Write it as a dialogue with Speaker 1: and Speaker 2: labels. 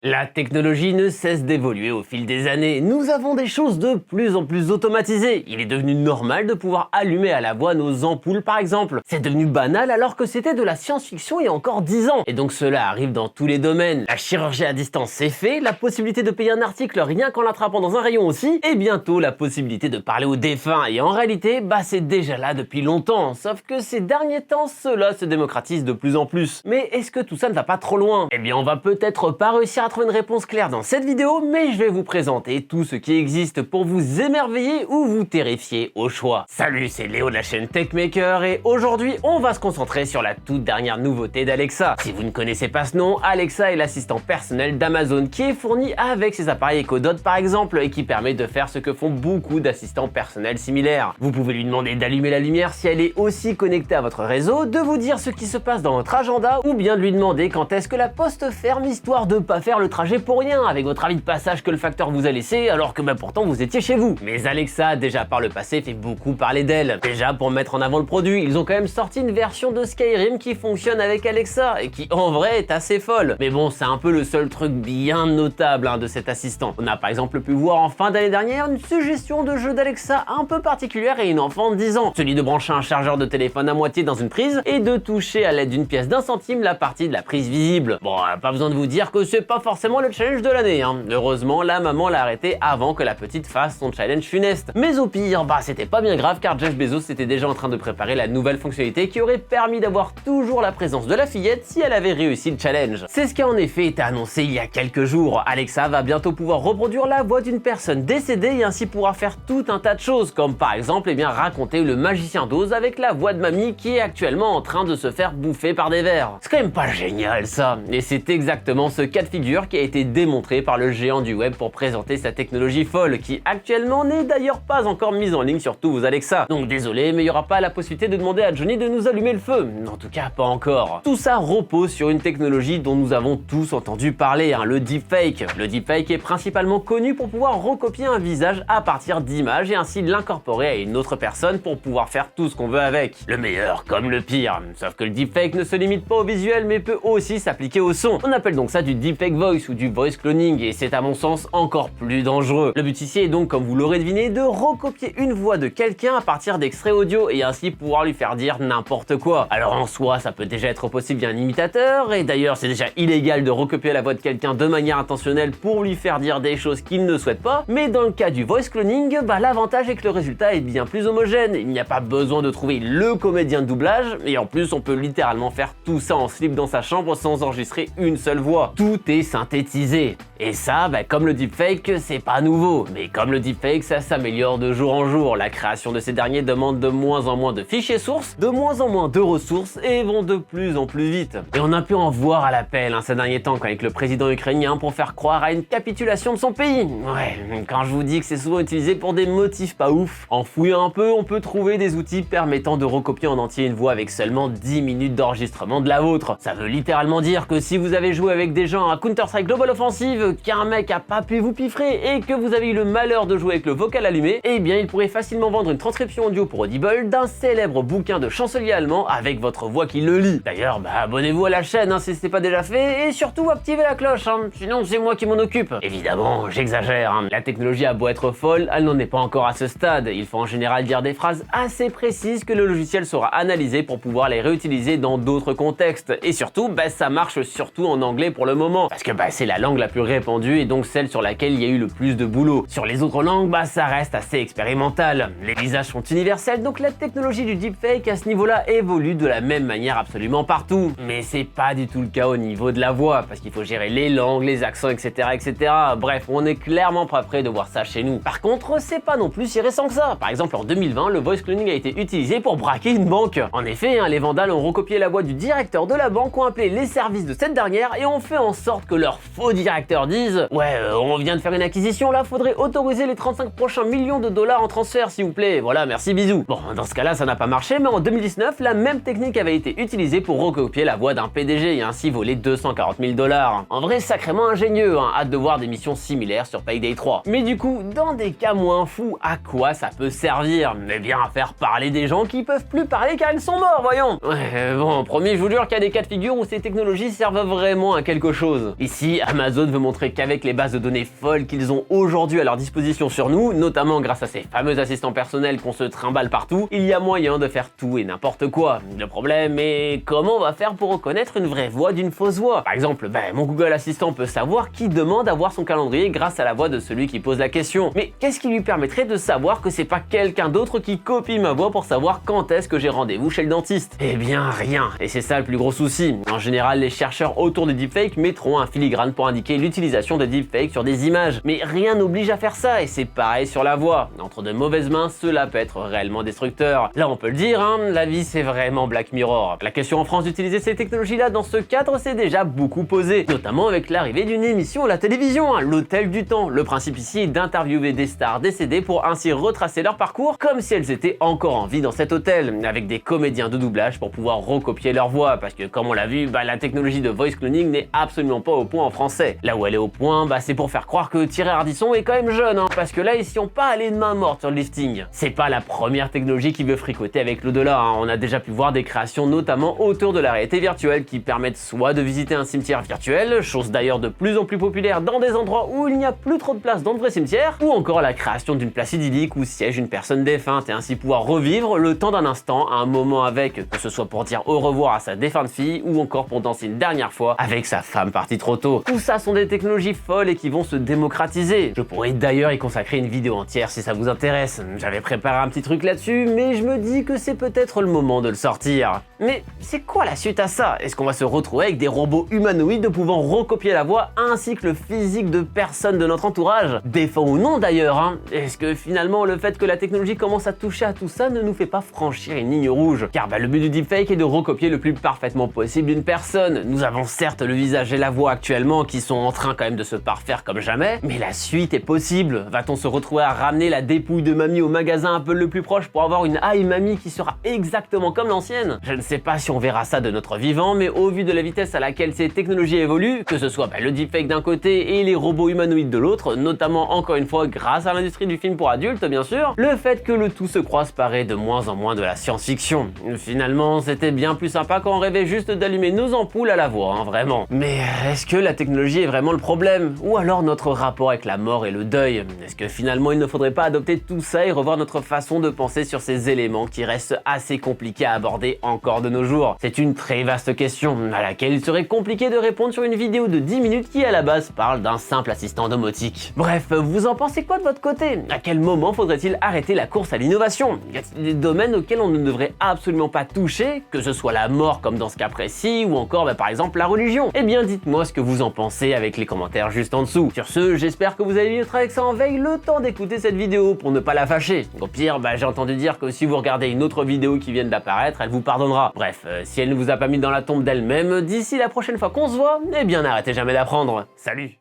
Speaker 1: La technologie ne cesse d'évoluer au fil des années. Nous avons des choses de plus en plus automatisées. Il est devenu normal de pouvoir allumer à la voix nos ampoules par exemple. C'est devenu banal alors que c'était de la science-fiction il y a encore 10 ans. Et donc cela arrive dans tous les domaines. La chirurgie à distance c'est fait, la possibilité de payer un article rien qu'en l'attrapant dans un rayon aussi, et bientôt la possibilité de parler aux défunts. Et en réalité, c'est déjà là depuis longtemps. Sauf que ces derniers temps, cela se démocratise de plus en plus. Mais est-ce que tout ça ne va pas trop loin? Eh bien on va peut-être pas réussir à trouver une réponse claire dans cette vidéo, mais je vais vous présenter tout ce qui existe pour vous émerveiller ou vous terrifier au choix. Salut, c'est Léo de la chaîne TechMaker et aujourd'hui on va se concentrer sur la toute dernière nouveauté d'Alexa. Si vous ne connaissez pas ce nom, Alexa est l'assistant personnel d'Amazon qui est fourni avec ses appareils Echo Dot par exemple et qui permet de faire ce que font beaucoup d'assistants personnels similaires. Vous pouvez lui demander d'allumer la lumière si elle est aussi connectée à votre réseau, de vous dire ce qui se passe dans votre agenda ou bien de lui demander quand est-ce que la poste ferme histoire de pas faire le trajet pour rien avec votre avis de passage que le facteur vous a laissé alors que pourtant vous étiez chez vous. Mais Alexa, déjà par le passé, fait beaucoup parler d'elle. Déjà pour mettre en avant le produit, ils ont quand même sorti une version de Skyrim qui fonctionne avec Alexa et qui en vrai est assez folle. Mais bon, c'est un peu le seul truc bien notable de cet assistant. On a par exemple pu voir en fin d'année dernière une suggestion de jeu d'Alexa un peu particulière et une enfant de 10 ans. Celui de brancher un chargeur de téléphone à moitié dans une prise et de toucher à l'aide d'une pièce d'1 centime la partie de la prise visible. Bon, pas besoin de vous dire que c'est pas forcément le challenge de l'année. Heureusement, la maman l'a arrêté avant que la petite fasse son challenge funeste. Mais au pire, c'était pas bien grave car Jeff Bezos était déjà en train de préparer la nouvelle fonctionnalité qui aurait permis d'avoir toujours la présence de la fillette si elle avait réussi le challenge. C'est ce qui a en effet été annoncé il y a quelques jours. Alexa va bientôt pouvoir reproduire la voix d'une personne décédée et ainsi pouvoir faire tout un tas de choses, comme par exemple raconter le magicien d'Oz avec la voix de mamie qui est actuellement en train de se faire bouffer par des vers. C'est quand même pas génial ça. Et c'est exactement ce cas de figure qui a été démontré par le géant du web pour présenter sa technologie folle, qui actuellement n'est d'ailleurs pas encore mise en ligne sur tous vos Alexa. Donc désolé, mais il n'y aura pas la possibilité de demander à Johnny de nous allumer le feu. En tout cas, pas encore. Tout ça repose sur une technologie dont nous avons tous entendu parler, le deepfake. Le deepfake est principalement connu pour pouvoir recopier un visage à partir d'images et ainsi l'incorporer à une autre personne pour pouvoir faire tout ce qu'on veut avec. Le meilleur comme le pire. Sauf que le deepfake ne se limite pas au visuel mais peut aussi s'appliquer au son. On appelle donc ça du deepfake voice ou du voice cloning et c'est à mon sens encore plus dangereux. Le but ici est donc, comme vous l'aurez deviné, de recopier une voix de quelqu'un à partir d'extraits audio et ainsi pouvoir lui faire dire n'importe quoi. Alors en soi, ça peut déjà être possible via un imitateur et d'ailleurs c'est déjà illégal de recopier la voix de quelqu'un de manière intentionnelle pour lui faire dire des choses qu'il ne souhaite pas, mais dans le cas du voice cloning, l'avantage est que le résultat est bien plus homogène. Il n'y a pas besoin de trouver le comédien de doublage et en plus on peut littéralement faire tout ça en slip dans sa chambre sans enregistrer une seule voix. Tout est synthétisé. Et ça, comme le deepfake, c'est pas nouveau. Mais comme le deepfake, ça s'améliore de jour en jour. La création de ces derniers demande de moins en moins de fichiers sources, de moins en moins de ressources et vont de plus en plus vite. Et on a pu en voir à l'appel ces derniers temps avec le président ukrainien pour faire croire à une capitulation de son pays. Ouais, quand je vous dis que c'est souvent utilisé pour des motifs pas ouf. En fouillant un peu, on peut trouver des outils permettant de recopier en entier une voix avec seulement 10 minutes d'enregistrement de la vôtre. Ça veut littéralement dire que si vous avez joué avec des gens à Counter-Strike Global Offensive, qu'un mec a pas pu vous piffrer et que vous avez eu le malheur de jouer avec le vocal allumé, eh bien il pourrait facilement vendre une transcription audio pour Audible d'un célèbre bouquin de chancelier allemand avec votre voix qui le lit. D'ailleurs, abonnez-vous à la chaîne si ce n'est pas déjà fait et surtout activez la cloche, sinon c'est moi qui m'en occupe. Évidemment, j'exagère, La technologie a beau être folle, elle n'en est pas encore à ce stade. Il faut en général dire des phrases assez précises que le logiciel saura analyser pour pouvoir les réutiliser dans d'autres contextes. Et surtout, ça marche surtout en anglais pour le moment, parce que c'est la langue la plus répandue et donc celle sur laquelle il y a eu le plus de boulot. Sur les autres langues, ça reste assez expérimental. Les visages sont universels, donc la technologie du deepfake à ce niveau-là évolue de la même manière absolument partout. Mais c'est pas du tout le cas au niveau de la voix, parce qu'il faut gérer les langues, les accents, etc., etc. Bref, on est clairement pas prêt de voir ça chez nous. Par contre, c'est pas non plus si récent que ça. Par exemple, en 2020, le voice cloning a été utilisé pour braquer une banque. En effet, les vandales ont recopié la voix du directeur de la banque, ont appelé les services de cette dernière et ont fait en sorte que leur faux directeur disent « Ouais, on vient de faire une acquisition, là, faudrait autoriser les 35 prochains millions de dollars en transfert, s'il vous plaît. Voilà, merci, bisous. » Bon, dans ce cas-là, ça n'a pas marché, mais en 2019, la même technique avait été utilisée pour recopier la voix d'un PDG et ainsi voler 240 000 dollars. En vrai, sacrément ingénieux, hein. Hâte de voir des missions similaires sur Payday 3. Mais du coup, dans des cas moins fous, à quoi ça peut servir? Eh bien, à faire parler des gens qui peuvent plus parler car ils sont morts, voyons. Ouais, bon, promis, je vous jure qu'il y a des cas de figure où ces technologies servent vraiment à quelque chose. Ici, Amazon veut montrer qu'avec les bases de données folles qu'ils ont aujourd'hui à leur disposition sur nous, notamment grâce à ces fameux assistants personnels qu'on se trimballe partout, il y a moyen de faire tout et n'importe quoi. Le problème est comment on va faire pour reconnaître une vraie voix d'une fausse voix? Par exemple, mon Google Assistant peut savoir qui demande à voir son calendrier grâce à la voix de celui qui pose la question. Mais qu'est-ce qui lui permettrait de savoir que c'est pas quelqu'un d'autre qui copie ma voix pour savoir quand est-ce que j'ai rendez-vous chez le dentiste? Eh bien rien. Et c'est ça le plus gros souci. En général, les chercheurs autour du deepfake mettront un filigrane pour indiquer l'utilisation de deepfake sur des images. Mais rien n'oblige à faire ça et c'est pareil sur la voix. Entre de mauvaises mains, cela peut être réellement destructeur. Là on peut le dire, hein, la vie c'est vraiment Black Mirror. La question en France d'utiliser ces technologies-là dans ce cadre s'est déjà beaucoup posée, notamment avec l'arrivée d'une émission à la télévision, hein, l'Hôtel du Temps. Le principe ici est d'interviewer des stars décédées pour ainsi retracer leur parcours comme si elles étaient encore en vie dans cet hôtel, avec des comédiens de doublage pour pouvoir recopier leur voix, parce que comme on l'a vu, la technologie de voice cloning n'est absolument pas au point en français. Là où elle est au point, c'est pour faire croire que Thierry Ardisson est quand même jeune, hein, parce que là ils s'y ont pas allé de main morte sur le lifting. C'est pas la première technologie qui veut fricoter avec l'au-delà, hein. On a déjà pu voir des créations notamment autour de la réalité virtuelle qui permettent soit de visiter un cimetière virtuel, chose d'ailleurs de plus en plus populaire dans des endroits où il n'y a plus trop de place dans de vrais cimetières, ou encore la création d'une place idyllique où siège une personne défunte et ainsi pouvoir revivre le temps d'un instant, un moment avec, que ce soit pour dire au revoir à sa défunte fille ou encore pour danser une dernière fois avec sa femme partie trop tôt. Tout ça sont des technologies folles et qui vont se démocratiser. Je pourrais d'ailleurs y consacrer une vidéo entière si ça vous intéresse. J'avais préparé un petit truc là-dessus, mais je me dis que c'est peut-être le moment de le sortir. Mais c'est quoi la suite à ça? Est-ce qu'on va se retrouver avec des robots humanoïdes pouvant recopier la voix ainsi que le physique de personnes de notre entourage? Défunt ou non d'ailleurs, hein? Est-ce que finalement le fait que la technologie commence à toucher à tout ça ne nous fait pas franchir une ligne rouge? Car le but du deepfake est de recopier le plus parfaitement possible une personne. Nous avons certes le visage et la voix actuellement qui sont en train quand même de se parfaire comme jamais, mais la suite est possible. Va-t-on se retrouver à ramener la dépouille de mamie au magasin un peu le plus proche pour avoir une Hi Mamie qui sera exactement comme l'ancienne? Je ne sais pas si on verra ça de notre vivant, mais au vu de la vitesse à laquelle ces technologies évoluent, que ce soit le deepfake d'un côté et les robots humanoïdes de l'autre, notamment encore une fois grâce à l'industrie du film pour adultes bien sûr, le fait que le tout se croise paraît de moins en moins de la science-fiction. Finalement, c'était bien plus sympa quand on rêvait juste d'allumer nos ampoules à la voix, hein, vraiment. Mais est-ce que la technologie est vraiment le problème? Ou alors notre rapport avec la mort et le deuil? Est-ce que finalement il ne faudrait pas adopter tout ça et revoir notre façon de penser sur ces éléments qui restent assez compliqués à aborder encore de nos jours? C'est une très vaste question, à laquelle il serait compliqué de répondre sur une vidéo de 10 minutes qui à la base parle d'un simple assistant domotique. Bref, vous en pensez quoi de votre côté? À quel moment faudrait-il arrêter la course à l'innovation? Y a-t-il des domaines auxquels on ne devrait absolument pas toucher, que ce soit la mort comme dans ce cas précis, ou encore par exemple la religion? Eh bien dites-moi ce que vous en pensez avec les commentaires juste en dessous. Sur ce, j'espère que vous avez mis votre Alexa en veille le temps d'écouter cette vidéo pour ne pas la fâcher. Au pire, j'ai entendu dire que si vous regardez une autre vidéo qui vient d'apparaître, elle vous pardonnera. Bref, si elle ne vous a pas mis dans la tombe d'elle-même, d'ici la prochaine fois qu'on se voit, eh bien n'arrêtez jamais d'apprendre. Salut!